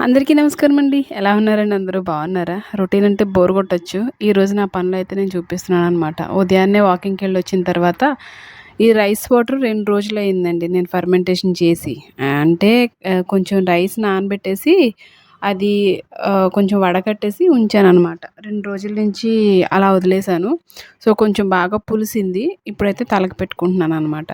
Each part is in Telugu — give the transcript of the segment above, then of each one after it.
అందరికీ నమస్కారం అండి. ఎలా ఉన్నారండి అందరూ బాగున్నారా? రొటీన్ అంటే బోర్ కొట్టొచ్చు. ఈరోజు నా పనులైతే నేను చూపిస్తున్నాననమాట. ఉదయాన్నే వాకింగ్‌కెళ్ళొచ్చిన తర్వాత ఈ రైస్ వాటర్ 2 రోజులయిందండి నేను ఫర్మెంటేషన్ చేసి. అంటే కొంచెం రైస్ నానబెట్టేసి అది కొంచెం వడకట్టేసి ఉంచాననమాట. 2 రోజుల నుంచి అలా వదిలేసాను. సో, కొంచెం బాగా పులిసింది. ఇప్పుడైతే తలకి పెట్టుకుంటున్నాననమాట.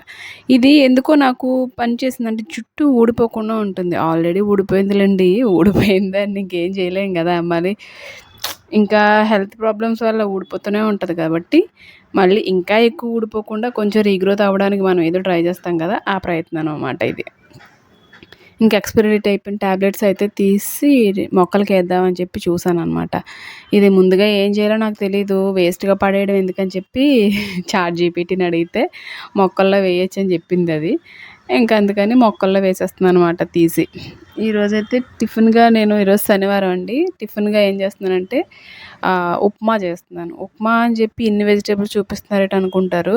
ఇది ఎందుకో నాకు పనిచేసిందంటే జుట్టు ఊడిపోకుండా ఉంటుంది. ఆల్రెడీ ఊడిపోయిందిలెండి. ఊడిపోయిన దాన్ని ఇంకేం చేయలేం గదా! మరి ఇంకా హెల్త్ ప్రాబ్లమ్స్ వల్ల ఊడిపోతూనే ఉంటది కాబట్టి, మళ్ళీ ఇంకా ఎక్కువ ఊడిపోకుండా కొంచెం రీగ్రోత్ అవ్వడానికి మనం ఏదో ట్రై చేస్తాం గదా! ఆ ప్రయత్నం అనమాట ఇది. ఇంక ఎక్స్‌పైరీ డేట్ అయిపోయిన టాబ్లెట్స్ అయితే తీసి మొక్కలకేద్దామని చెప్పి చూసాననమాట. ఇది ముందుగా ఏం చేయాలో నాకు తెలీదు. వేస్ట్‌గా పడేయడం ఎందుకని చెప్పి చాట్‌జీపీటీని అడిగితే మొక్కల్లో వేయొచ్చని చెప్పిందది. ఇంక అందుకని మొక్కల్లో వేసేస్తున్నాననమాట తీసి. ఈరోజైతే టిఫిన్‌గా నేను ఈరోజు శనివారం అండి. టిఫిన్‌గా ఏం చేస్తున్నానంటే ఉప్మా చేస్తున్నాను. ఉప్మా అని చెప్పి ఇన్ని వెజిటబుల్స్ చూపిస్తున్నారేంటి అనుకుంటారు.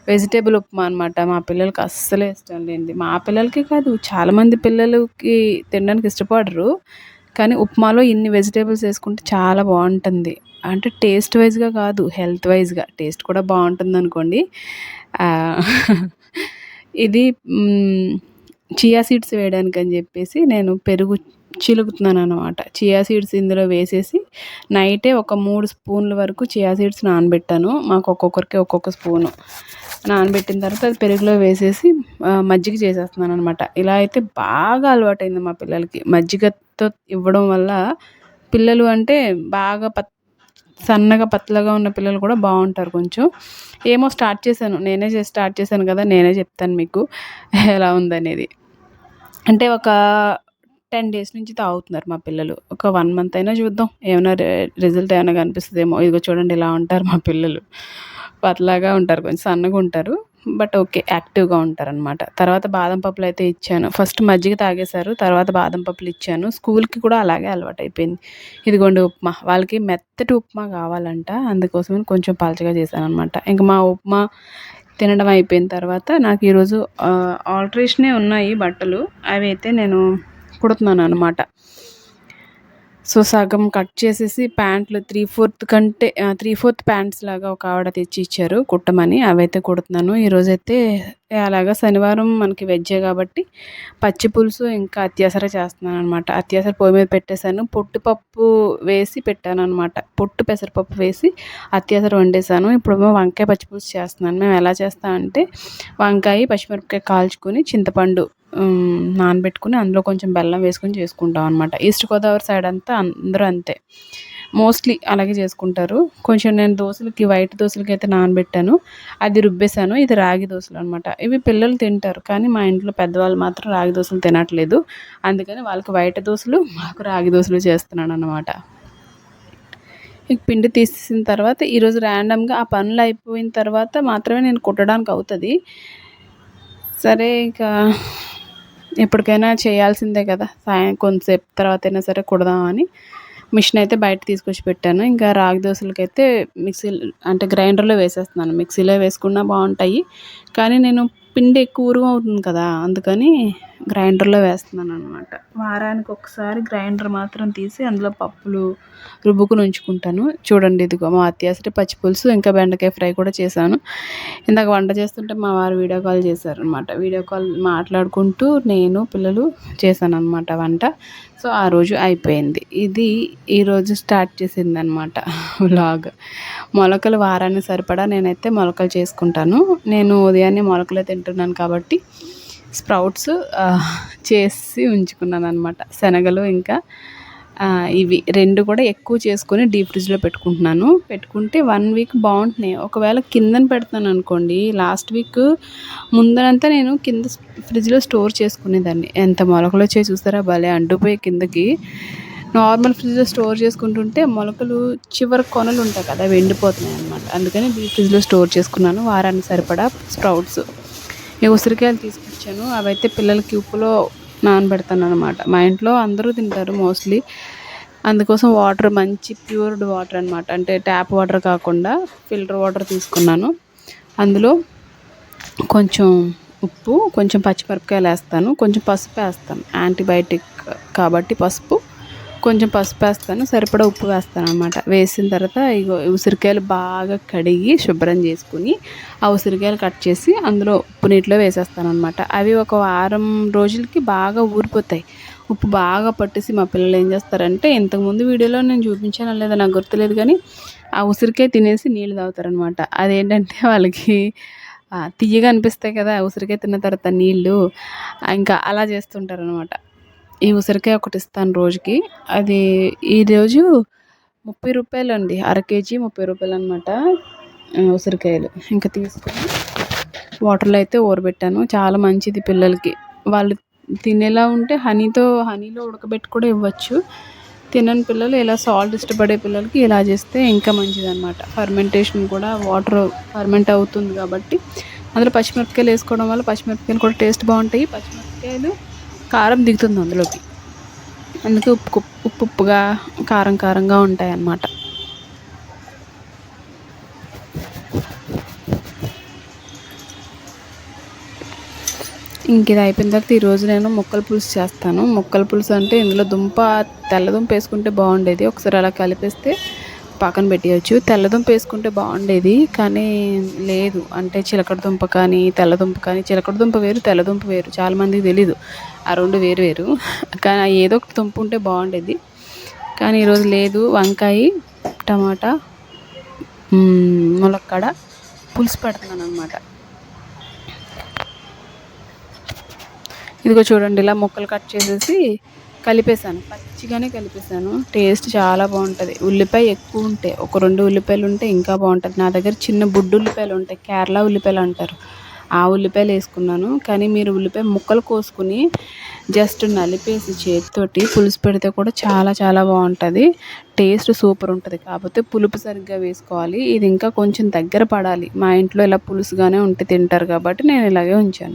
వెజిటబుల్ ఉప్మా అనమాట. మా పిల్లలకి అస్సలే ఇష్టం లేనిది. మా పిల్లలకే కాదు చాలామంది పిల్లలకి తినడానికి ఇష్టపడరు. కానీ ఉప్మాలో ఇన్ని వెజిటబుల్స్ ఏసుకుంటే చాలా బావుంటుంది. అంటే టేస్ట్ వైస్‌గా కాదు, హెల్త్ వైస్‌గా. టేస్ట్ కూడా బావుంటుందనుకోండి. ఆహ్, ఇది చియా సీడ్స్ వేయడానికని జెప్పేసి నేను పెరుగు చిలుకుతున్నాననమాట. చియా సీడ్స్ ఇందులో వేసేసి నైటే ఒక 3 స్పూన్ల వరకు చియా సీడ్స్ నానబెట్టాను. మాకు ఒక్కొక్కరికి ఒక్కొక్క స్పూను. నానబెట్టిన తర్వాత అది పెరుగులో వేసేసి మజ్జిగ చేసేస్తున్నాననమాట. ఇలా అయితే బాగా అలవాటయింది మా పిల్లలకి. మజ్జిగతో ఇవ్వడం వల్ల పిల్లలు అంటే బాగా సన్నగా పతలాగా ఉన్న పిల్లలు కూడా బావుంటారు కొంచెం. ఏమో స్టార్ట్ చేశాను. నేనే స్టార్ట్ చేశాను కదా! నేనే చెప్తాను మీకు ఎలా ఉందనేది. అంటే ఒక 10 డేస్ నుంచి తాగుతున్నారు మా పిల్లలు. ఒక 1 మంత్ అయినా చూద్దాం. ఏమైనా రిజల్ట్ ఏమైనా కనిపిస్తదేమో. ఇదిగో చూడండి ఇలా ఉంటారు మా పిల్లలు. పతలాగా ఉంటారు. కొంచెం సన్నగుంటారు. But okay. యాక్టివ్‌గా ఉంటారనమాట. తర్వాత బాదం పప్పులయితే ఇచ్చాను. ఫస్ట్ మజ్జిగ తాగేశారు. తర్వాత బాదం పప్పులు ఇచ్చాను. స్కూల్‌కి కూడా అలాగే అలవాటయిపోయింది. ఇదిగోండి ఉప్మా. వాళ్ళకి మెత్తటి ఉప్మా కావాలంట. అందుకోసమని కొంచెం పలచగా చేశాననమాట. ఇంక మా ఉప్మా తినడం అయిపోయిన తర్వాత నాకు ఈరోజు ఆల్ట్రేషనే ఉన్నాయి బట్టలు. అవైతే నేను కుడుతున్నాననమాట. సో, సగం కట్ చేసేసి ప్యాంట్లు 3/4 ప్యాంట్స్ లాగా ఒక ఆవిడ తెచ్చి ఇచ్చారు కుట్టమని. అవైతే కుడుతున్నాను. ఈరోజైతే అలాగా శనివారం మనకి వెజ్జే కాబట్టి పచ్చి పులుసు ఇంకా అత్యవసర చేస్తున్నాననమాట. అత్యవసర పొయ్యి మీద పెట్టేశాను. పొట్టుపప్పు వేసి పెట్టాననమాట. పొట్టు పెసరపప్పు వేసి అత్యవసర వండేశాను. ఇప్పుడేమో వంకాయ పచ్చి పులుసు చేస్తున్నాను. మేము ఎలా చేస్తామంటే వంకాయ, పచ్చిమిరపకాయ కాల్చుకొని చింతపండు నానబెట్టుకొని అందులో కొంచెం బెల్లం వేసుకొని చేసుకుంటాం అనమాట. ఈస్ట్ గోదావరి సైడ్ అంతా అందరూ అంతే. మోస్ట్‌లీ అలాగే చేసుకుంటారు. కొంచెం నేను వైట్ దోసలకైతే నానబెట్టాను. అది రుబ్బేశాను. ఇది రాగి దోసలనమాట. ఇవి పిల్లలు తింటారు. కానీ మా ఇంట్లో పెద్దవాళ్ళు మాత్రం రాగి దోసలు తినట్లేదు. అందుకని వాళ్ళకి వైట్ దోసలు, మాకు రాగి దోసలు చేస్తున్నాననమాట. ఇక పిండి తీసేసిన తర్వాత ఈరోజు ర్యాండమ్‌గా ఆ పనులు అయిపోయిన తర్వాత మాత్రమే నేను కుట్టడానికి అవుతది. సరే ఇక ఎప్పటికైనా చేయాల్సిందే కదా! కొంతసేపు తర్వాతైనా సరే కుడదామని మిషన్ అయితే బయట తీసుకొచ్చి పెట్టాను. ఇంకా రాగి దోసలకైతే అంటే గ్రైండర్‌లో వేసేస్తున్నాను. మిక్సీలో వేసుకున్నా బావుంటాయి. కానీ నేను పిండి ఎక్కువ ఉరుమవుతుంది కదా! అందుకని గ్రైండర్‌లో వేస్తున్నాననమాట. వారానికి ఒకసారి గ్రైండర్ మాత్రం తీసి అందులో పప్పులు రుబ్బుకొని ఉంచుకుంటాను. చూడండి ఇదిగో మా అత్యాసరి పచ్చి పులుసు ఇంకా బెండకాయ ఫ్రై కూడా చేశాను. ఇందాక వంట చేస్తుంటే మా వారు వీడియో కాల్ చేశారనమాట. వీడియో కాల్ మాట్లాడుకుంటూ నేను, పిల్లలు చేశాననమాట వంట. సో, ఆ రోజు అయిపోయింది. ఇది ఈరోజు స్టార్ట్ చేసిందనమాట వ్లాగ్. మొలకలు వారానికి సరిపడా నేనైతే మొలకలు చేసుకుంటాను. నేను ఉదయాన్నే మొలకలే తింటున్నాను కాబట్టి స్ప్రౌట్స్ చేసి ఉంచుకున్నాననమాట. శనగలు ఇంకా ఇవి 2 కూడా ఎక్కువ చేసుకొని డీప్ ఫ్రిడ్జ్‌లో పెట్టుకుంటున్నాను. పెట్టుకుంటే 1 వీక్ బావుంటున్నాయి. ఒకవేళ కిందన పెడతాననుకోండి, లాస్ట్ వీక్ ముందరంతా నేను కింద ఫ్రిడ్జ్‌లో స్టోర్ చేసుకునేదాన్ని. ఎంత మొలకలొచ్చాయో చూసారా భలే అంటుకుపోయాయి కిందకి. నార్మల్ ఫ్రిడ్జ్‌లో స్టోర్ చేసుకుంటుంటే మొలకలు చివరి కొనలుంటాయి కదా! అవి ఎండిపోతున్నాయనమాట. అందుకని డీప్ ఫ్రిడ్జ్‌లో స్టోర్ చేసుకున్నాను. వారానికి సరిపడా స్ప్రౌట్స్. ఈ ఉసిరికాయలు తీసుకొచ్చాను. అవైతే పిల్లలకి ఉప్పులో నానబెడతాననమాట. మా ఇంట్లో అందరూ తింటారు మోస్ట్‌లీ. అందుకోసం వాటర్ మంచి ప్యూర్డ్ వాటర్ అనమాట. అంటే ట్యాప్ వాటర్ కాకుండా ఫిల్టర్ వాటర్ తీసుకున్నాను. అందులో కొంచెం ఉప్పు, కొంచెం పచ్చిమిరపకాయలేస్తాను. కొంచెం పసుపేస్తాను. యాంటీబయాటిక్ కాబట్టి పసుపు, కొంచెం పసుపు వేస్తాను, సరిపడా ఉప్పు వేస్తాను అనమాట. వేసిన తర్వాత ఇగో ఉసిరికాయలు బాగా కడిగి శుభ్రం చేసుకుని ఆ ఉసిరికాయలు కట్ చేసి అందులో ఉప్పు నీటిలో వేసేస్తాను అనమాట. అవి ఒక వారం రోజులకి బాగా ఊరిపోతాయి. ఉప్పు బాగా పట్టేసి మా పిల్లలు ఏం చేస్తారంటే, ఇంతకుముందు వీడియోలో నేను చూపించానో లేదో నాకు గుర్తులేదు కానీ ఆ ఉసిరికాయ తినేసి నీళ్ళు తాగుతారనమాట. అదేంటంటే వాళ్ళకి తియ్యగా అనిపిస్తాయి కదా ఉసిరికాయ తిన్న తర్వాత నీళ్ళు, ఇంకా అలా చేస్తుంటారనమాట. ఈ ఉసిరికాయ ఒకటి ఇస్తాను రోజుకి. అది ఈరోజు 30 రూపాయలండి, అర కేజీ 30 రూపాయలు అనమాట ఉసిరికాయలు. ఇంకా తీసుకొని వాటర్లో అయితే ఊరబెట్టాను. చాలా మంచిది పిల్లలకి. వాళ్ళు తినేలా ఉంటే హనీలో ఉడకబెట్టి కూడా ఇవ్వచ్చు. తినని పిల్లలు ఇలా సాల్ట్ ఇష్టపడే పిల్లలకి ఇలా చేస్తే ఇంకా మంచిదన్నమాట. ఫర్మెంటేషన్ కూడా వాటర్ ఫర్మెంట్ అవుతుంది కాబట్టి అందులో పచ్చిమిరపకాయలు వేసుకోవడం వల్ల పచ్చిమిరపకాయలు కూడా టేస్ట్ బాగుంటాయి. పచ్చిమిరపకాయలు కారం దిగుతుంది అందులోకి, అందుకే ఉప్పుగా కారంగా ఉంటాయి అన్నమాట. ఇంక ఇది అయిపోయిన తర్వాత ఈరోజు నేను ముక్కల పులుసు చేస్తాను. ముక్కల పులుసు అంటే ఇందులో తెల్లదుంప వేసుకుంటే బాగుండేది. ఒకసారి అలా కలిపేస్తే పక్కన పెట్టేయచ్చు. తెల్లదుంప వేసుకుంటే బాగుండేది కానీ లేదు. అంటే చిలకడ దుంప కానీ తెల్లదుంప కానీ, చిలకడ దుంప వేరు తెల్లదుంప వేరు, చాలామందికి తెలీదు. ఆ రెండు వేరు. కానీ ఏదో ఒక దుంప ఉంటే బాగుండేది. కానీ ఈరోజు లేదు. వంకాయ, టమాటా, ములక్కాడ పులుసు పెడుతున్నాను అనమాట. ఇదిగో చూడండి, ఇలా ముక్కలు కట్ చేసేసి కలిపేసాను. పచ్చిగానే కలిపేసాను. టేస్ట్ చాలా బాగుంటుంది. ఉల్లిపాయ ఎక్కువ ఉంటే, ఒక 2 ఉల్లిపాయలు ఉంటే ఇంకా బాగుంటుంది. నా దగ్గర చిన్న బుడ్డు ఉల్లిపాయలు ఉంటాయి, కేరళ ఉల్లిపాయలు అంటారు, ఆ ఉల్లిపాయలు వేసుకున్నాను. కానీ మీరు ఉల్లిపాయ ముక్కలు కోసుకుని జస్ట్ నలిపేసి చేతితోటి పులుసు పెడితే కూడా చాలా చాలా బాగుంటుంది. టేస్ట్ సూపర్ ఉంటుంది. కాకపోతే పులుపు సరిగ్గా వేసుకోవాలి. ఇది ఇంకా కొంచెం దగ్గర పడాలి. మా ఇంట్లో ఇలా పులుసుగానే ఉంటే తింటారు కాబట్టి నేను ఇలాగే ఉంచాను.